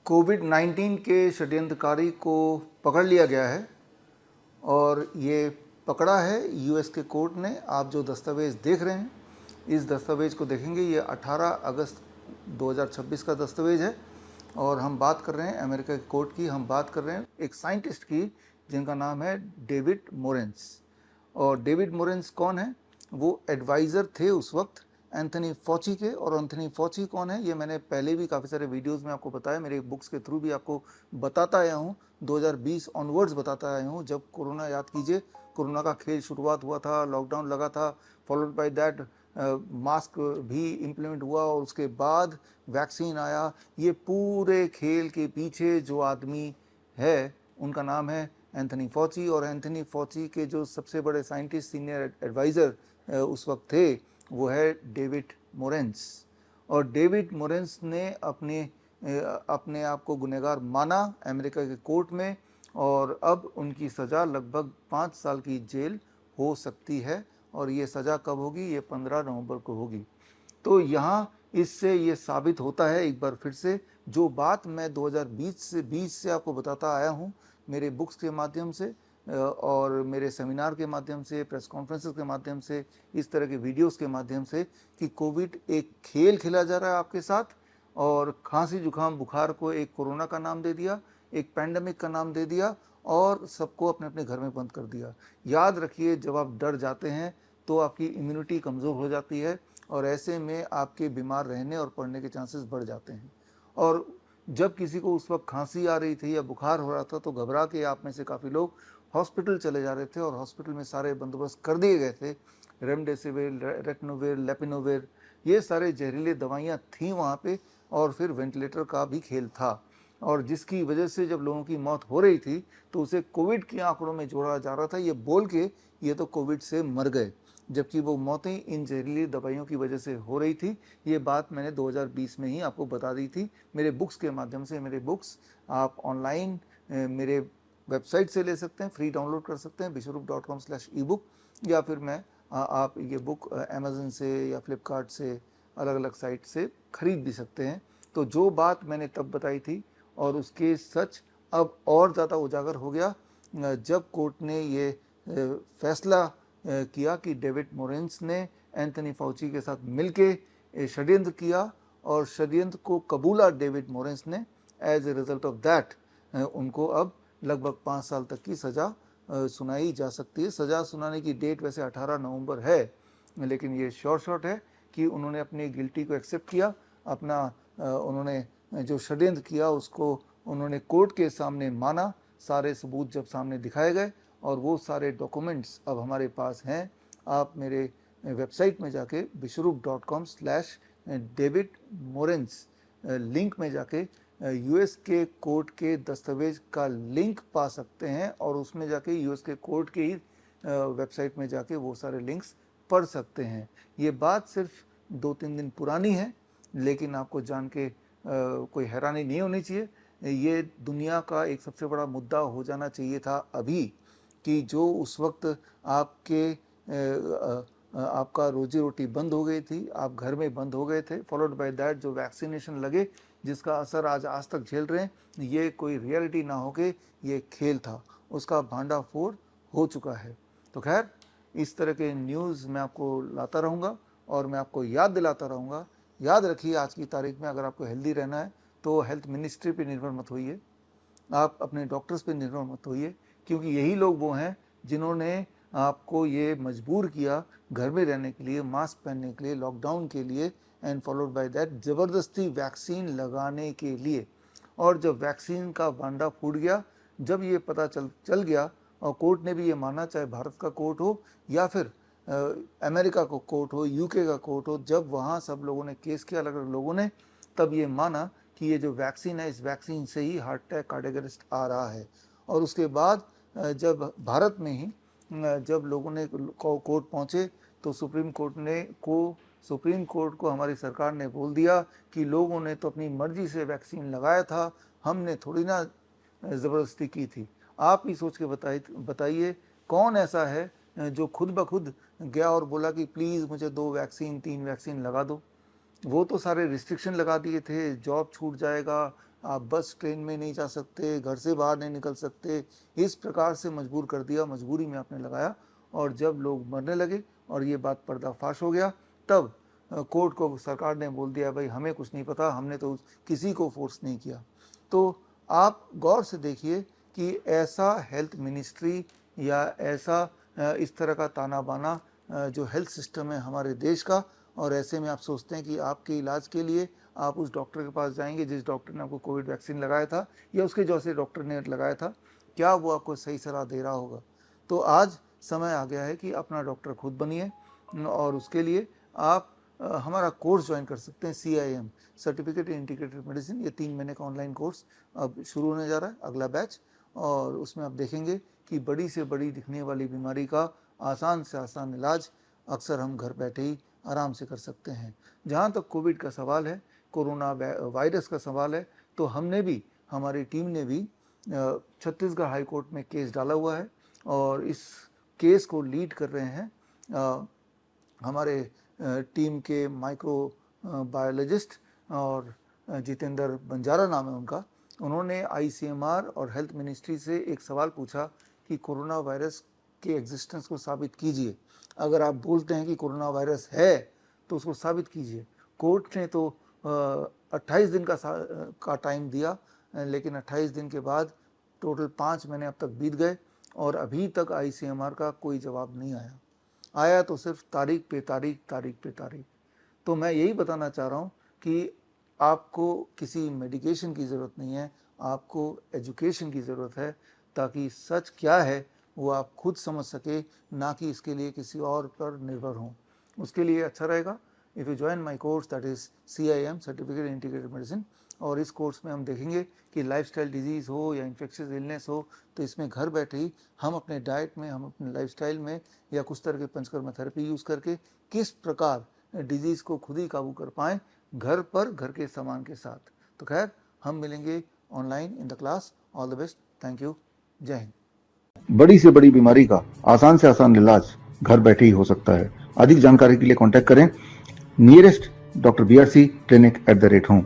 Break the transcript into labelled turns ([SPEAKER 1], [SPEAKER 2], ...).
[SPEAKER 1] कोविड-19 के षड्यंत्रकारी को पकड़ लिया गया है और ये पकड़ा है यूएस के कोर्ट ने। आप जो दस्तावेज़ देख रहे हैं, इस दस्तावेज़ को देखेंगे, ये 18 अगस्त 2026 का दस्तावेज़ है और हम बात कर रहे हैं अमेरिका के कोर्ट की। हम बात कर रहे हैं एक साइंटिस्ट की जिनका नाम है डेविड मोरेंस। और डेविड मोरेंस कौन है? वो एडवाइज़र थे उस वक्त एंथनी फॉची के। और एंथनी फॉची कौन है, ये मैंने पहले भी काफ़ी सारे वीडियोस में आपको बताया, मेरे बुक्स के थ्रू भी आपको बताता आया हूँ। 2020 ऑनवर्ड्स बताता आया हूँ, जब कोरोना, याद कीजिए, कोरोना का खेल शुरुआत हुआ था, लॉकडाउन लगा था, फॉलोड बाय दैट मास्क भी इम्प्लीमेंट हुआ और उसके बाद वैक्सीन आया। ये पूरे खेल के पीछे जो आदमी है उनका नाम है एंथनी फॉची। और एंथनी फॉची के जो सबसे बड़े साइंटिस्ट, सीनियर एडवाइज़र उस वक्त थे, वो है डेविड मोरेंस। और डेविड मोरेंस ने अपने आप को गुनहगार माना अमेरिका के कोर्ट में और अब उनकी सज़ा लगभग 5 साल की जेल हो सकती है। और ये सज़ा कब होगी? ये 15 नवंबर को होगी। तो यहाँ इससे ये साबित होता है एक बार फिर से, जो बात मैं 2020 से आपको बताता आया हूँ, मेरे बुक्स के माध्यम से और मेरे सेमिनार के माध्यम से, प्रेस कॉन्फ्रेंसेस के माध्यम से, इस तरह के वीडियोस के माध्यम से, कि कोविड एक खेल खेला जा रहा है आपके साथ। और खांसी जुकाम बुखार को एक कोरोना का नाम दे दिया, एक पैंडेमिक का नाम दे दिया और सबको अपने अपने घर में बंद कर दिया। याद रखिए, जब आप डर जाते हैं तो आपकी इम्यूनिटी कमज़ोर हो जाती है और ऐसे में आपके बीमार रहने और पड़ने के चांसेस बढ़ जाते हैं। और जब किसी को उस वक्त खांसी आ रही थी या बुखार हो रहा था तो घबरा के आप में से काफ़ी लोग हॉस्पिटल चले जा रहे थे और हॉस्पिटल में सारे बंदोबस्त कर दिए गए थे। रेमडेसिविर, रेटनोविर, लेपिनोविर, ये सारे जहरीले दवाइयाँ थीं वहाँ पे। और फिर वेंटिलेटर का भी खेल था और जिसकी वजह से जब लोगों की मौत हो रही थी तो उसे कोविड के आंकड़ों में जोड़ा जा रहा था, ये बोल के ये तो कोविड से मर गए, जबकि वो मौतें इन जहरीली दवाइयों की वजह से हो रही थी। ये बात मैंने 2020 में ही आपको बता दी थी मेरे बुक्स के माध्यम से। मेरे बुक्स आप ऑनलाइन मेरे वेबसाइट से ले सकते हैं, फ्री डाउनलोड कर सकते हैं biswarup.com/ebook, या फिर आप ये बुक अमेज़न से या फ्लिपकार्ट से, अलग अलग साइट से खरीद भी सकते हैं। तो जो बात मैंने तब बताई थी और उसके सच अब और ज़्यादा उजागर हो गया जब कोर्ट ने ये फैसला किया कि डेविड मोरेंस ने एंथनी फाउची के साथ मिलके षड्यंत्र किया और षड्यंत्र को कबूला डेविड मोरेंस ने। As a result of that उनको अब लगभग 5 साल तक की सज़ा सुनाई जा सकती है। सज़ा सुनाने की डेट वैसे 18 नवंबर है, लेकिन ये शॉर्ट है कि उन्होंने अपनी गिल्टी को एक्सेप्ट किया। अपना उन्होंने जो षड्यंत्र किया उसको उन्होंने कोर्ट के सामने माना। सारे सबूत जब सामने दिखाए गए और वो सारे डॉक्यूमेंट्स अब हमारे पास हैं। आप मेरे वेबसाइट में जाके biswarup.com/डेविड मोरेंस लिंक में जाके यूएस के कोर्ट के दस्तावेज का लिंक पा सकते हैं और उसमें जाके यूएस के कोर्ट के ही वेबसाइट में जाके वो सारे लिंक्स पढ़ सकते हैं। ये बात सिर्फ 2-3 दिन पुरानी है, लेकिन आपको जान के कोई हैरानी नहीं होनी चाहिए। ये दुनिया का एक सबसे बड़ा मुद्दा हो जाना चाहिए था अभी, कि जो उस वक्त आपका रोजी रोटी बंद हो गई थी, आप घर में बंद हो गए थे, फॉलोड बाय दैट जो वैक्सीनेशन लगे जिसका असर आज तक झेल रहे हैं, ये कोई रियलिटी ना हो के ये खेल था, उसका भांडाफोड़ हो चुका है। तो खैर, इस तरह के न्यूज़ मैं आपको लाता रहूँगा और मैं आपको याद दिलाता रहूँगा। याद रखिए, आज की तारीख में अगर आपको हेल्दी रहना है तो हेल्थ मिनिस्ट्री पे निर्भर मत होइए, आप अपने डॉक्टर्स पे निर्भर मत होइए, क्योंकि यही लोग वो हैं जिन्होंने आपको ये मजबूर किया घर में रहने के लिए, मास्क पहनने के लिए, लॉकडाउन के लिए, एंड फॉलोड बाय दैट ज़बरदस्ती वैक्सीन लगाने के लिए। और जब वैक्सीन का भांडा फूट गया, जब ये पता चल गया और कोर्ट ने भी ये माना, चाहे भारत का कोर्ट हो या फिर अमेरिका का कोर्ट हो, यूके का कोर्ट हो, जब वहाँ सब लोगों ने केस किया, अलग अलग लोगों ने, तब ये माना कि ये जो वैक्सीन है, इस वैक्सीन से ही हार्ट अटैक, कार्डियक अरेस्ट आ रहा है। और उसके बाद जब भारत में ही जब लोगों ने कोर्ट पहुँचे तो सुप्रीम कोर्ट को हमारी सरकार ने बोल दिया कि लोगों ने तो अपनी मर्जी से वैक्सीन लगाया था, हमने थोड़ी ना ज़बरदस्ती की थी। आप ही सोच के बताइए कौन ऐसा है जो खुद ब खुद गया और बोला कि प्लीज़ मुझे 2 वैक्सीन 3 वैक्सीन लगा दो। वो तो सारे रिस्ट्रिक्शन लगा दिए थे, जॉब छूट जाएगा, आप बस ट्रेन में नहीं जा सकते, घर से बाहर नहीं निकल सकते, इस प्रकार से मजबूर कर दिया, मजबूरी में आपने लगाया। और जब लोग मरने लगे और ये बात पर्दाफाश हो गया, तब कोर्ट को सरकार ने बोल दिया भाई हमें कुछ नहीं पता, हमने तो किसी को फोर्स नहीं किया। तो आप गौर से देखिए कि ऐसा हेल्थ मिनिस्ट्री या ऐसा इस तरह का ताना बाना जो हेल्थ सिस्टम है हमारे देश का, और ऐसे में आप सोचते हैं कि आपके इलाज के लिए आप उस डॉक्टर के पास जाएंगे जिस डॉक्टर ने आपको कोविड वैक्सीन लगाया था या उसके जैसे डॉक्टर ने लगाया था, क्या वो आपको सही सलाह दे रहा होगा? तो आज समय आ गया है कि अपना डॉक्टर खुद बनिए, और उसके लिए आप हमारा कोर्स ज्वाइन कर सकते हैं। CIM certificate in integrated medicine, ये 3 महीने का ऑनलाइन कोर्स अब शुरू होने जा रहा है, अगला बैच। और उसमें आप देखेंगे कि बड़ी से बड़ी दिखने वाली बीमारी का आसान से आसान इलाज अक्सर हम घर बैठे ही आराम से कर सकते हैं। जहाँ तक कोविड का सवाल है, कोरोना वायरस का सवाल है, तो हमने भी, हमारी टीम ने भी छत्तीसगढ़ हाई कोर्ट में केस डाला हुआ है, और इस केस को लीड कर रहे हैं हमारे टीम के माइक्रो बायोलॉजिस्ट, और जितेंद्र बंजारा नाम है उनका। उन्होंने ICMR और हेल्थ मिनिस्ट्री से एक सवाल पूछा कि कोरोना वायरस के एग्जिस्टेंस को साबित कीजिए। अगर आप बोलते हैं कि कोरोना वायरस है तो उसको साबित कीजिए। कोर्ट ने तो 28 दिन का टाइम दिया, लेकिन 28 दिन के बाद टोटल 5 महीने अब तक बीत गए और अभी तक ICMR का कोई जवाब नहीं आया तो सिर्फ तारीख पे तारीख। तो मैं यही बताना चाह रहा हूँ कि आपको किसी मेडिकेशन की ज़रूरत नहीं है, आपको एजुकेशन की ज़रूरत है, ताकि सच क्या है वो आप खुद समझ सके, ना कि इसके लिए किसी और पर निर्भर हों। उसके लिए अच्छा रहेगा if you join my course, that is CIM certificate in integrated medicine. और इस कोर्स में हम देखेंगे कि लाइफस्टाइल डिजीज़ हो या इन्फेक्शियस इलनेस हो, तो इसमें घर बैठे ही हम अपने डाइट में, हम अपने लाइफस्टाइल में या कुछ तरह के पंचकर्मा थेरेपी यूज़ करके किस प्रकार डिजीज़ को खुद ही काबू कर पाएँ, घर पर, घर के सामान के साथ। तो खैर, हम मिलेंगे online in the class. All the best, thank you, जय हिंद।
[SPEAKER 2] बड़ी से बड़ी बीमारी का आसान से आसान इलाज घर बैठे ही हो सकता है। अधिक जानकारी के लिए कांटेक्ट करें nearest doctor BRC clinic @home।